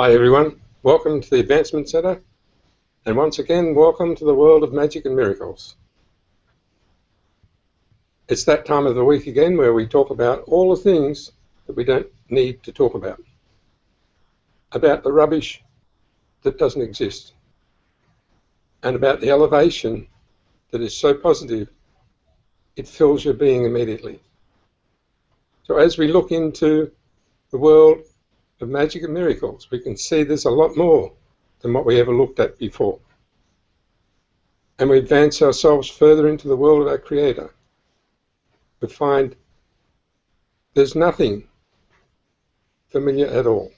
Hi everyone, welcome to the Advancement Centre, and once again welcome to the world of magic and miracles. It's that time of the week again where we talk about all the things that we don't need to talk about the rubbish that doesn't exist, and about the elevation that is so positive it fills your being immediately. So as we look into the world of magic and miracles, we can see there's a lot more than what we ever looked at before. And we advance ourselves further into the world of our Creator, we find there's nothing familiar at all.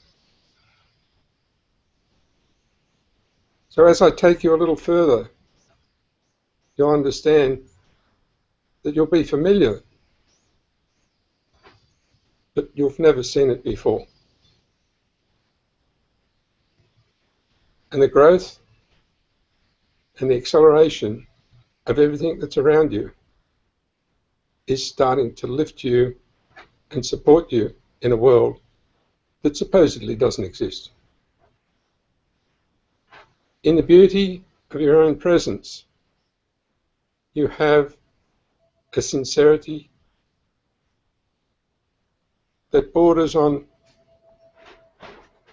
So as I take you a little further, you'll understand that you'll be familiar, but you've never seen it before. And the growth and the acceleration of everything that's around you is starting to lift you and support you in a world that supposedly doesn't exist. In the beauty of your own presence, you have a sincerity that borders on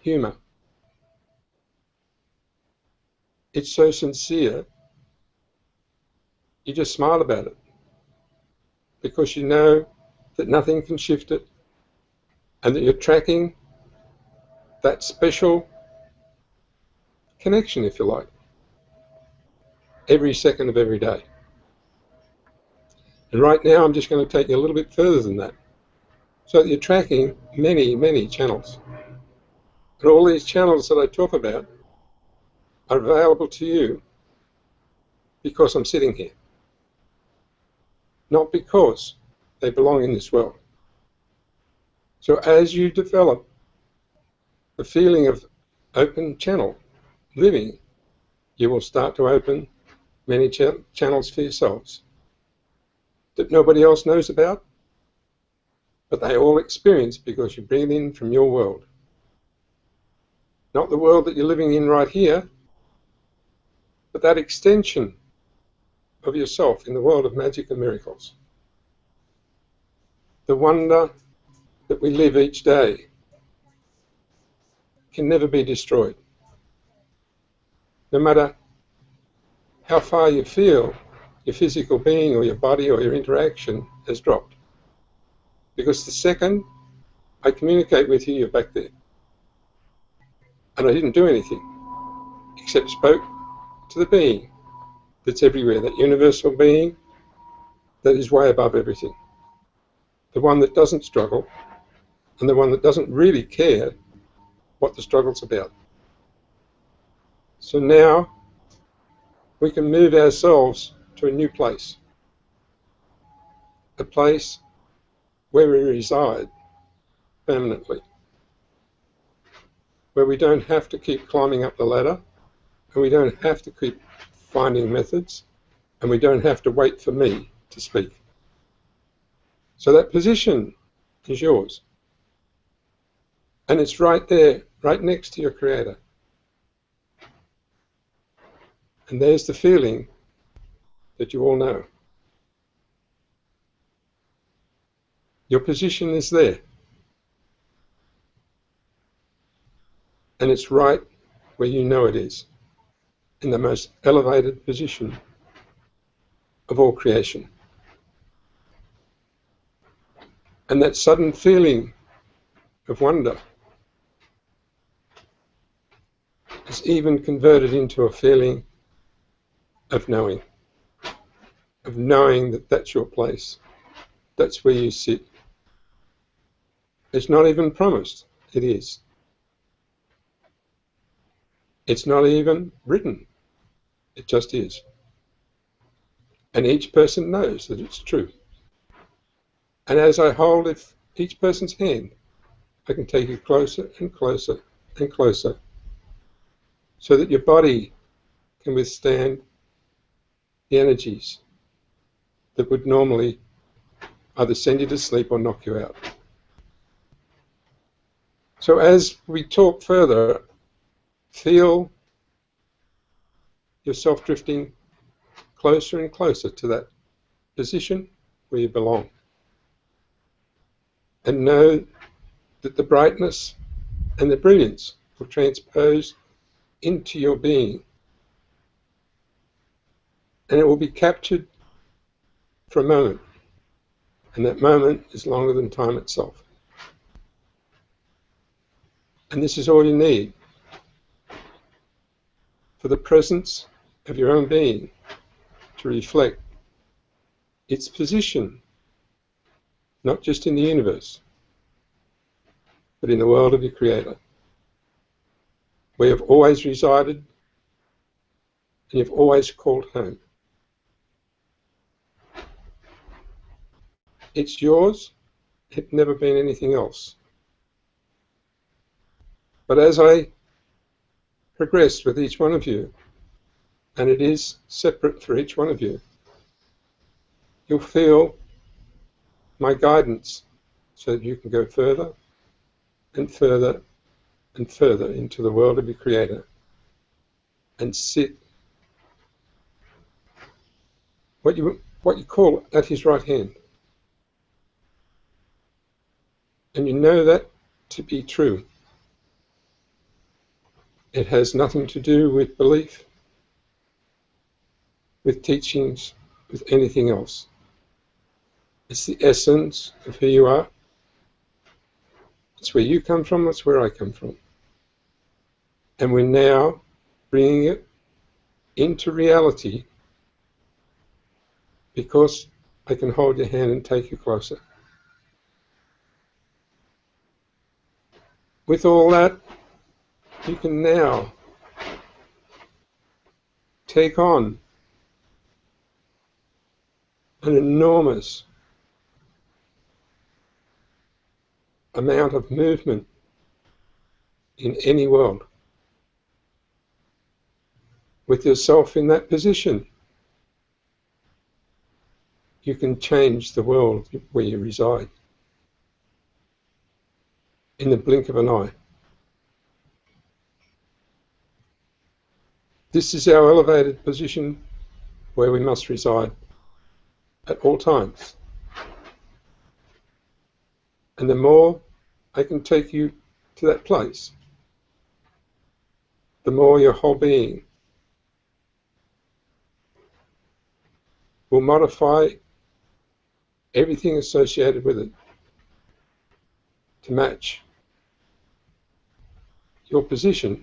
humour. It's so sincere, you just smile about it, because you know that nothing can shift it, and that you're tracking that special connection, if you like, every second of every day. And right now I'm just going to take you a little bit further than that, so that you're tracking many, many channels. And all these channels that I talk about are available to you because I'm sitting here, not because they belong in this world. So as you develop the feeling of open channel living, you will start to open many channels for yourselves that nobody else knows about, but they all experience because you bring it in from your world. Not the world that you're living in right here, but that extension of yourself in the world of magic and miracles. The wonder that we live each day can never be destroyed. No matter how far you feel your physical being or your body or your interaction has dropped. Because the second I communicate with you, you're back there. And I didn't do anything except spoke to the being that's everywhere, that universal being that is way above everything. The one that doesn't struggle, and the one that doesn't really care what the struggle's about. So now we can move ourselves to a new place, a place where we reside permanently, where we don't have to keep climbing up the ladder, and we don't have to keep finding methods, and we don't have to wait for me to speak. So that position is yours, and it's right there, right next to your Creator. And there's the feeling that you all know. Your position is there, and it's right where you know it is, in the most elevated position of all creation. And that sudden feeling of wonder is even converted into a feeling of knowing that that's your place, that's where you sit. It's not even promised, it is. It's not even written, it just is. And each person knows that it's true. And as I hold each person's hand, I can take you closer and closer and closer, so that your body can withstand the energies that would normally either send you to sleep or knock you out. So as we talk further Feel yourself drifting closer and closer to that position where you belong. And know that the brightness and the brilliance will transpose into your being. And it will be captured for a moment. And that moment is longer than time itself. And this is all you need for the presence of your own being to reflect its position, not just in the universe, but in the world of your Creator, where you've always resided and you've always called home. It's yours. It's never been anything else. But as I progress with each one of you, and it is separate for each one of you, you'll feel my guidance so that you can go further and further and further into the world of your Creator and sit what you call at his right hand. And you know that to be true. It has nothing to do with belief, with teachings, with anything else. It's the essence of who you are. It's where you come from, it's where I come from. And we're now bringing it into reality because I can hold your hand and take you closer. With all that, you can now take on an enormous amount of movement in any world. With yourself in that position, you can change the world where you reside in the blink of an eye. This is our elevated position where we must reside at all times. And the more I can take you to that place, the more your whole being will modify everything associated with it to match your position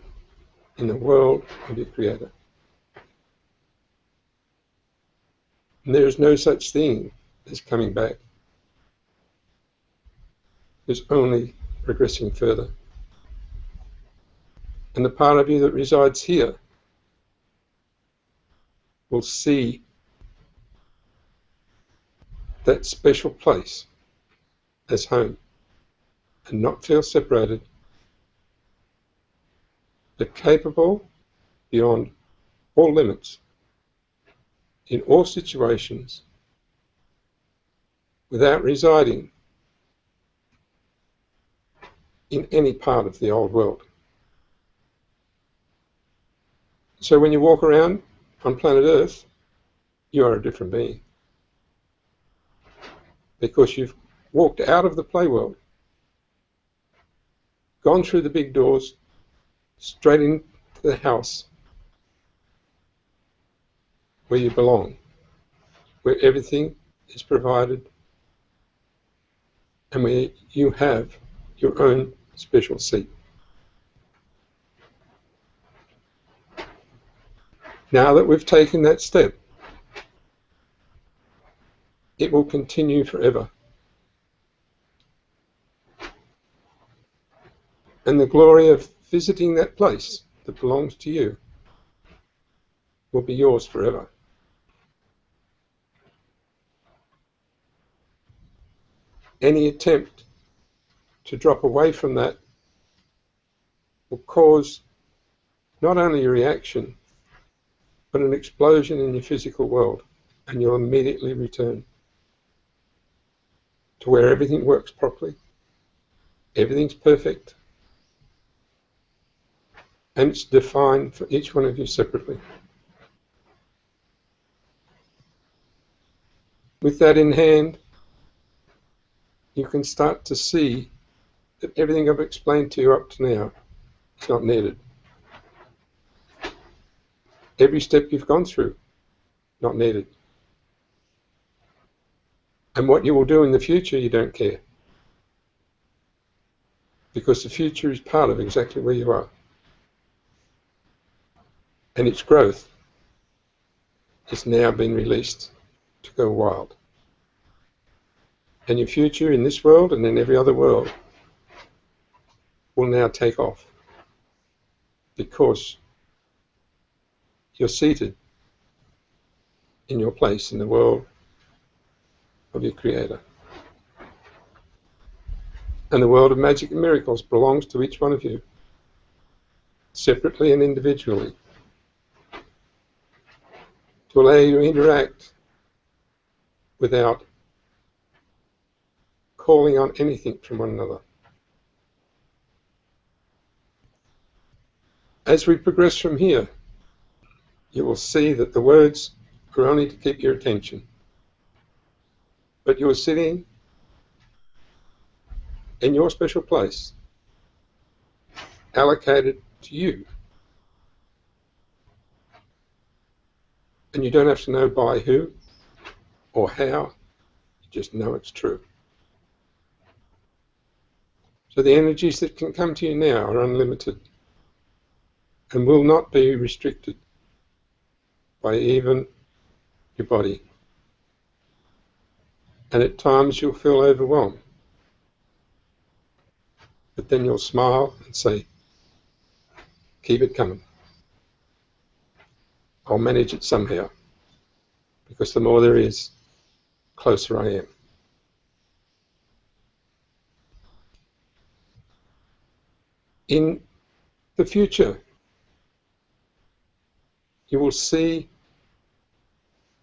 in the world of your Creator. And there is no such thing as coming back. There's only progressing further. And the part of you that resides here will see that special place as home and not feel separated, but capable beyond all limits in all situations without residing in any part of the old world. So when you walk around on planet Earth, you are a different being, because you've walked out of the play world, gone through the big doors, straight into the house where you belong, where everything is provided and where you have your own special seat. Now that we've taken that step, it will continue forever. And the glory of visiting that place that belongs to you will be yours forever. Any attempt to drop away from that will cause not only a reaction, but an explosion in your physical world, and you'll immediately return to where everything works properly, everything's perfect, And it's defined for each one of you separately. With that in hand, you can start to see that everything I've explained to you up to now is not needed. Every step you've gone through, not needed. And what you will do in the future, you don't care. Because the future is part of exactly where you are. And its growth has now been released to go wild. And your future in this world and in every other world will now take off because you're seated in your place in the world of your Creator. And the world of magic and miracles belongs to each one of you, separately and individually, to allow you to interact without calling on anything from one another. As we progress from here, you will see that the words are only to keep your attention. But you're sitting in your special place, allocated to you. And you don't have to know by who or how, you just know it's true. So the energies that can come to you now are unlimited and will not be restricted by even your body. And at times you'll feel overwhelmed. But then you'll smile and say, keep it coming. I'll manage it somehow. Because the more there is, the closer I am. In the future, you will see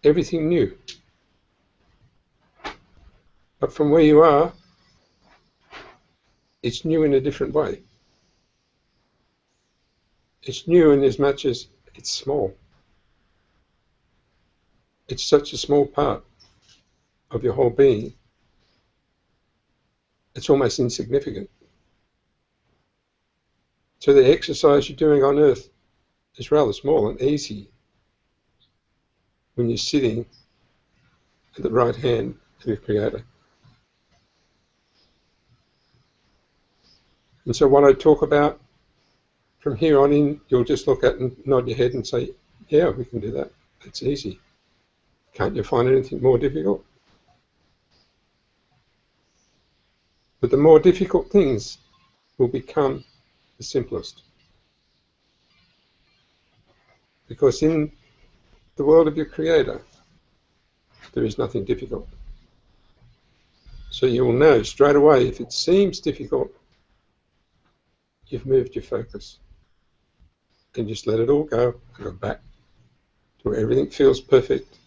everything new. But from where you are, it's new in a different way. It's new in as much as it's small. It's such a small part of your whole being. It's almost insignificant. So the exercise you're doing on earth is rather small and easy when you're sitting at the right hand of your Creator. And so what I talk about from here on in, you'll just look at and nod your head and say, yeah, we can do that. It's easy. Can't you find anything more difficult? But the more difficult things will become the simplest. Because in the world of your Creator, there is nothing difficult. So you will know straight away if it seems difficult, you've moved your focus. And just let it all go and go back to where everything feels perfect.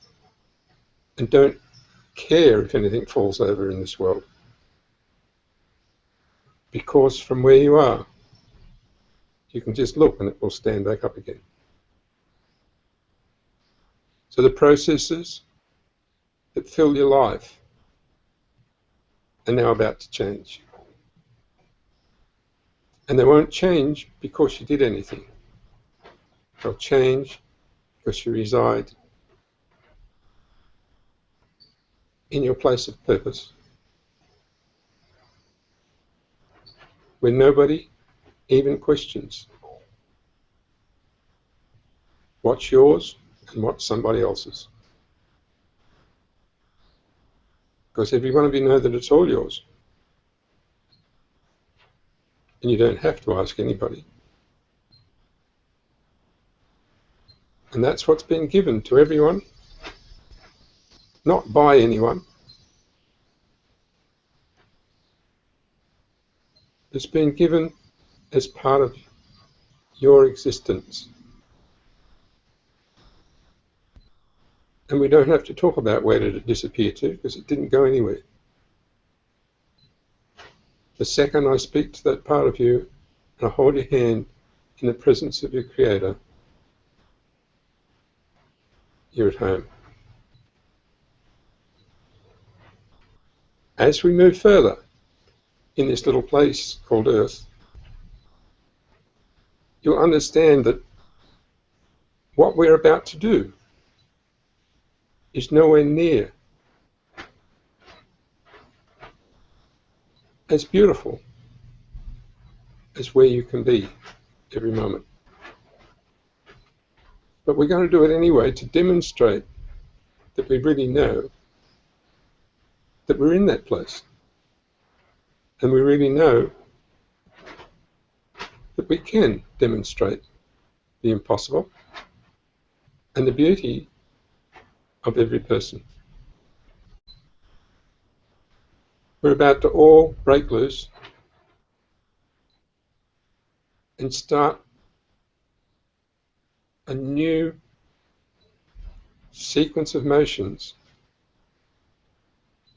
And don't care if anything falls over in this world. Because from where you are, you can just look and it will stand back up again. So the processes that fill your life are now about to change. And they won't change because you did anything. They'll change because you reside in your place of purpose, where nobody even questions what's yours and what's somebody else's. Because every one of you know that it's all yours. And you don't have to ask anybody. And that's what's been given to everyone, not by anyone. It's been given as part of your existence. And we don't have to talk about where did it disappear to, because it didn't go anywhere. The second I speak to that part of you and I hold your hand, in the presence of your Creator, you're at home. As we move further in this little place called Earth, you'll understand that what we're about to do is nowhere near as beautiful as where you can be every moment. But we're going to do it anyway to demonstrate that we really know that we're in that place. And we really know that we can demonstrate the impossible and the beauty of every person. We're about to all break loose and start a new sequence of motions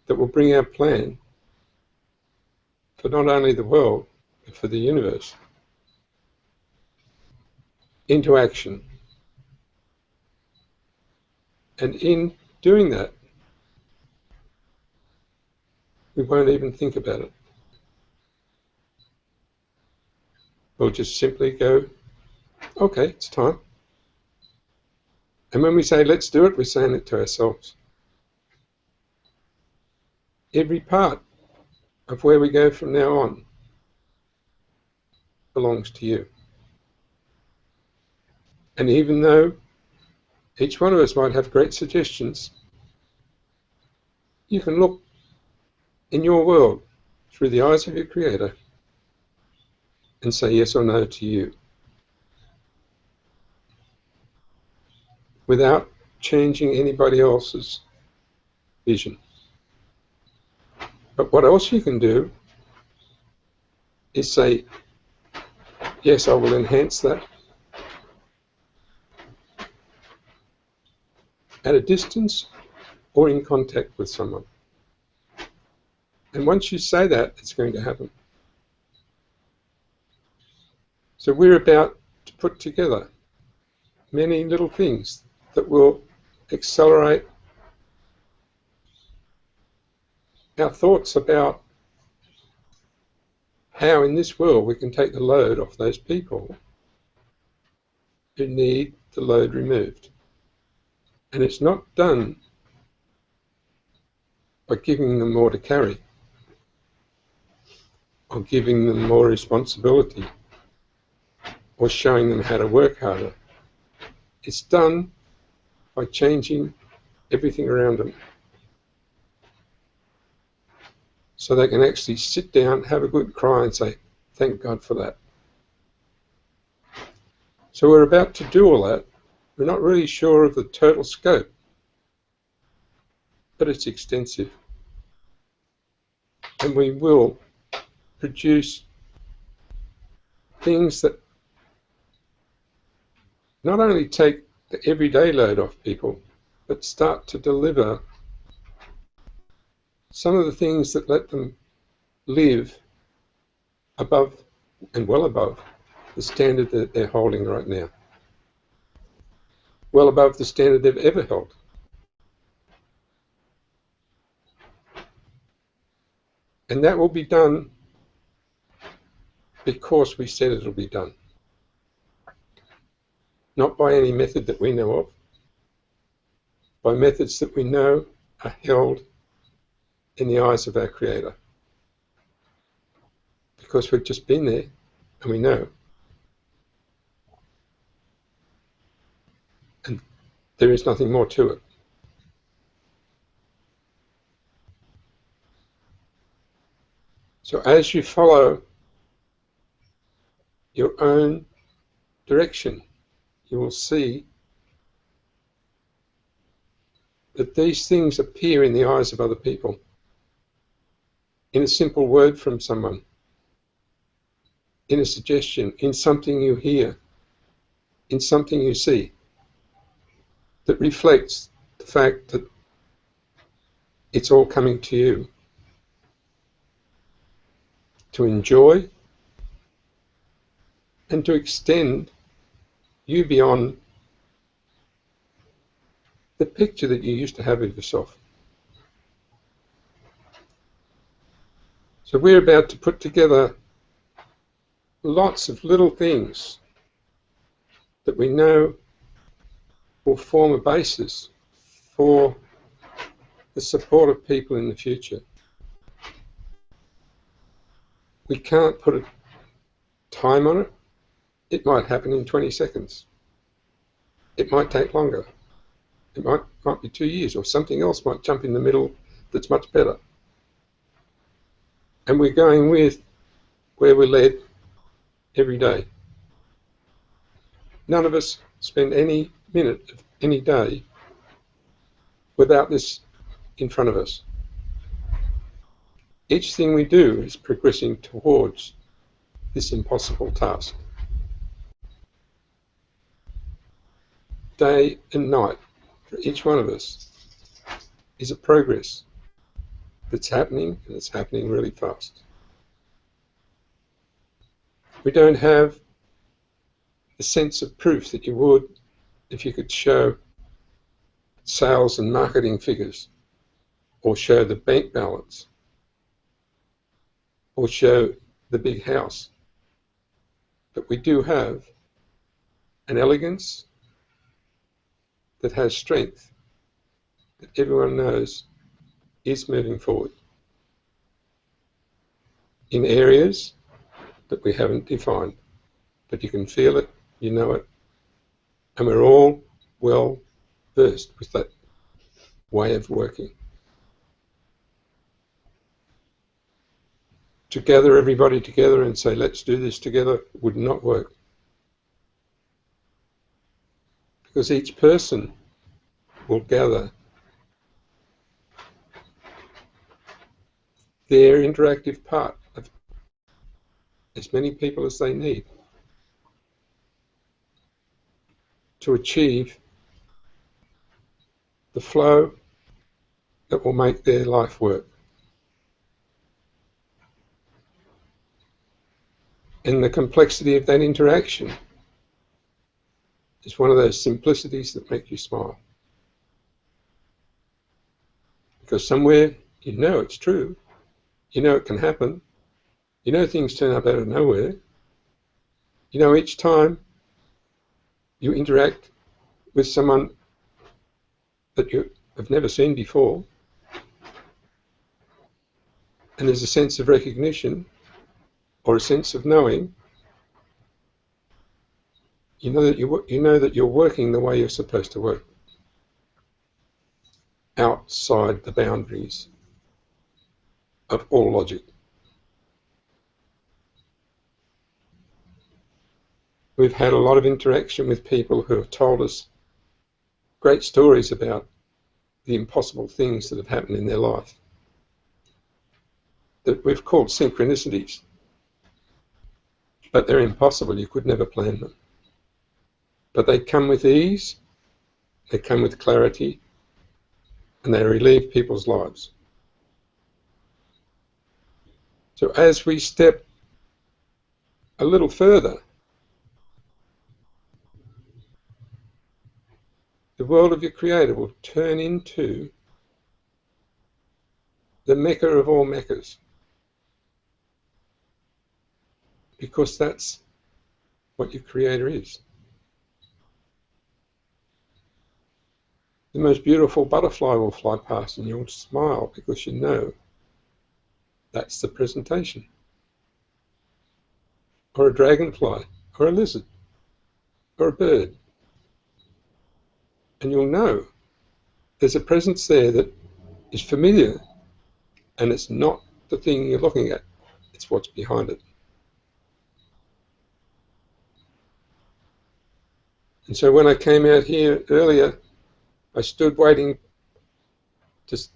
that will bring our plan for not only the world, but for the universe into action. And in doing that, we won't even think about it. We'll just simply go, okay, it's time. And when we say let's do it, we're saying it to ourselves. Every part of where we go from now on belongs to you. And even though each one of us might have great suggestions, you can look in your world through the eyes of your Creator and say yes or no to you, without changing anybody else's vision. But what else you can do is say, yes, I will enhance that at a distance or in contact with someone. And once you say that, it's going to happen. So we're about to put together many little things that will accelerate our thoughts about how in this world we can take the load off those people who need the load removed. And it's not done by giving them more to carry or giving them more responsibility or showing them how to work harder. It's done by changing everything around them so they can actually sit down, have a good cry and say, thank God for that. So we're about to do all that. We're not really sure of the total scope, but it's extensive. And we will produce things that not only take the everyday load off people, but start to deliver some of the things that let them live above and well above the standard that they're holding right now. Well above the standard they've ever held. And that will be done because we said it'll be done. Not by any method that we know of, by methods that we know are held in the eyes of our Creator. Because we've just been there and we know. And there is nothing more to it. So as you follow your own direction, you will see that these things appear in the eyes of other people, in a simple word from someone, in a suggestion, in something you hear, in something you see, that reflects the fact that it's all coming to you to enjoy and to extend you beyond the picture that you used to have of yourself. So we're about to put together lots of little things that we know will form a basis for the support of people in the future. We can't put a time on it. It might happen in 20 seconds. It might take longer. It might be 2 years, or something else might jump in the middle that's much better. And we're going with where we're led every day. None of us spend any minute of any day without this in front of us. Each thing we do is progressing towards this impossible task. Day and night for each one of us is a progress that's happening, and it's happening really fast. We don't have the sense of proof that you would if you could show sales and marketing figures, or show the bank balance, or show the big house. But we do have an elegance that has strength, that everyone knows is moving forward in areas that we haven't defined, but you can feel it, you know it, and we're all well versed with that way of working. To gather everybody together and say, let's do this together, would not work. Because each person will gather their interactive part of as many people as they need to achieve the flow that will make their life work. And the complexity of that interaction is one of those simplicities that make you smile. Because somewhere you know it's true, you know it can happen, you know things turn up out of nowhere, you know each time you interact with someone that you have never seen before, and there's a sense of recognition or a sense of knowing, you know that you're working the way you're supposed to work, outside the boundaries of all logic. We've had a lot of interaction with people who have told us great stories about the impossible things that have happened in their life that we've called synchronicities. But they're impossible, you could never plan them. But they come with ease, they come with clarity, and they relieve people's lives. So as we step a little further, the world of your Creator will turn into the Mecca of all Meccas, because that's what your Creator is. The most beautiful butterfly will fly past and you'll smile because you know that's the presentation. Or a dragonfly, or a lizard, or a bird. And you'll know there's a presence there that is familiar, and it's not the thing you're looking at, it's what's behind it. And so when I came out here earlier, I stood waiting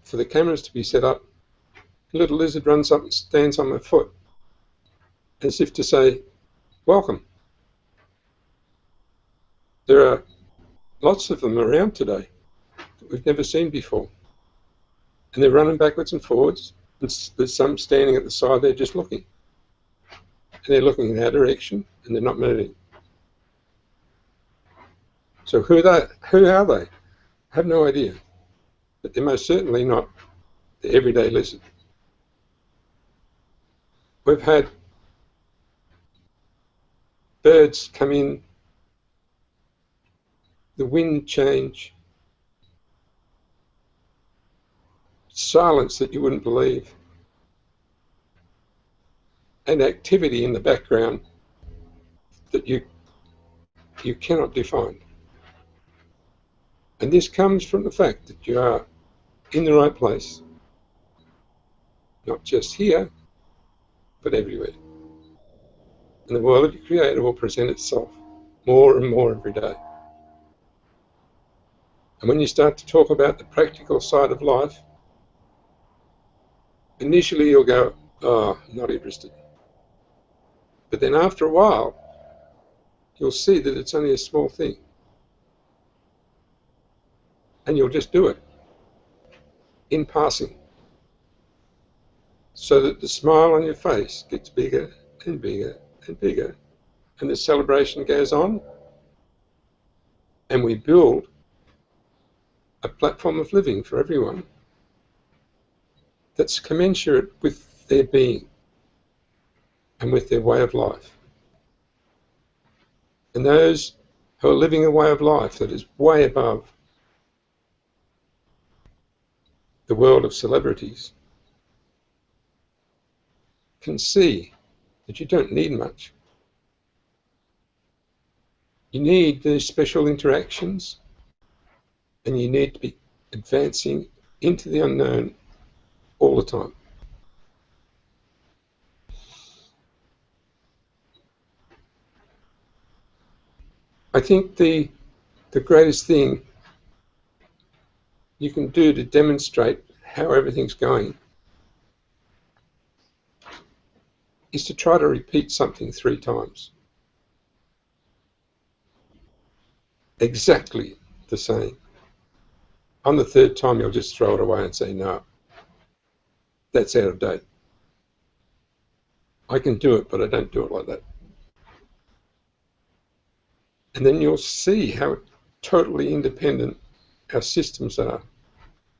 for the cameras to be set up. A little lizard runs up and stands on my foot, as if to say, welcome. There are lots of them around today that we've never seen before. And they're running backwards and forwards, and there's some standing at the side there just looking. and they're looking in our direction and they're not moving. So who are they? I have no idea. But they're most certainly not the everyday lizard. We've had birds come in, the wind change, silence that you wouldn't believe, and activity in the background that you cannot define. And this comes from the fact that you are in the right place, not just here, but everywhere. And the world of your Creator will present itself more and more every day. And when you start to talk about the practical side of life, initially you'll go, oh, not interested. But then after a while, you'll see that it's only a small thing. And you'll just do it in passing, so that the smile on your face gets bigger and bigger and bigger, and the celebration goes on, and we build a platform of living for everyone that's commensurate with their being and with their way of life. And those who are living a way of life that is way above the world of celebrities can see that you don't need much. You need these special interactions, and you need to be advancing into the unknown all the time. I think the greatest thing you can do to demonstrate how everything's going is to try to repeat something 3 times. Exactly the same. On the 3rd time, you'll just throw it away and say, no, that's out of date. I can do it, but I don't do it like that. And then you'll see how totally independent our systems are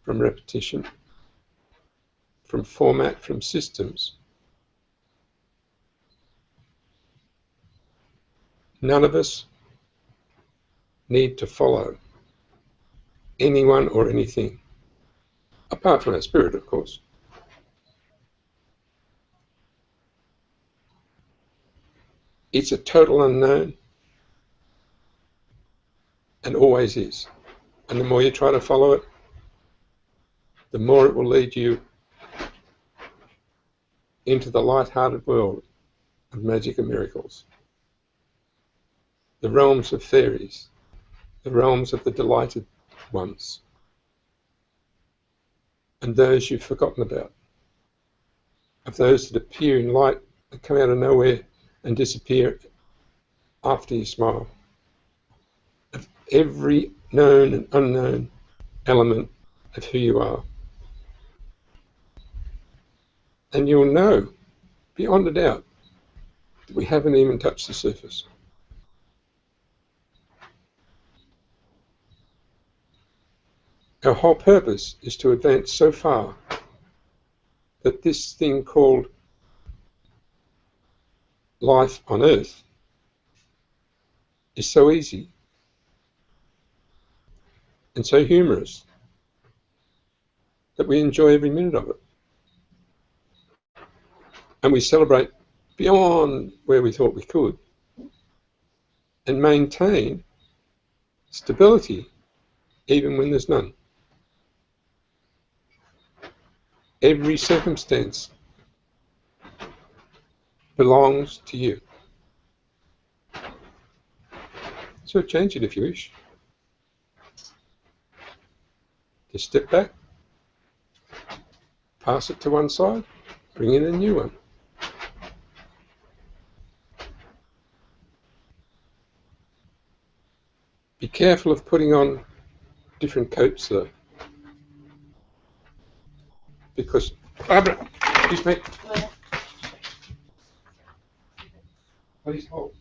from repetition, from format, from systems. None of us need to follow anyone or anything, apart from our spirit, of course. It's a total unknown, and always is. And the more you try to follow it, the more it will lead you into the light-hearted world of magic and miracles, the realms of fairies, the realms of the delighted ones, and those you've forgotten about, of those that appear in light and come out of nowhere and disappear after you smile, of every known and unknown element of who you are. And you'll know, beyond a doubt, that we haven't even touched the surface. Our whole purpose is to advance so far that this thing called life on Earth is so easy and so humorous that we enjoy every minute of it. And we celebrate beyond where we thought we could, and maintain stability even when there's none. Every circumstance belongs to you. So change it if you wish. Just step back, pass it to one side, bring in a new one. Be careful of putting on different coats though, because Barbara, excuse me. Please hold.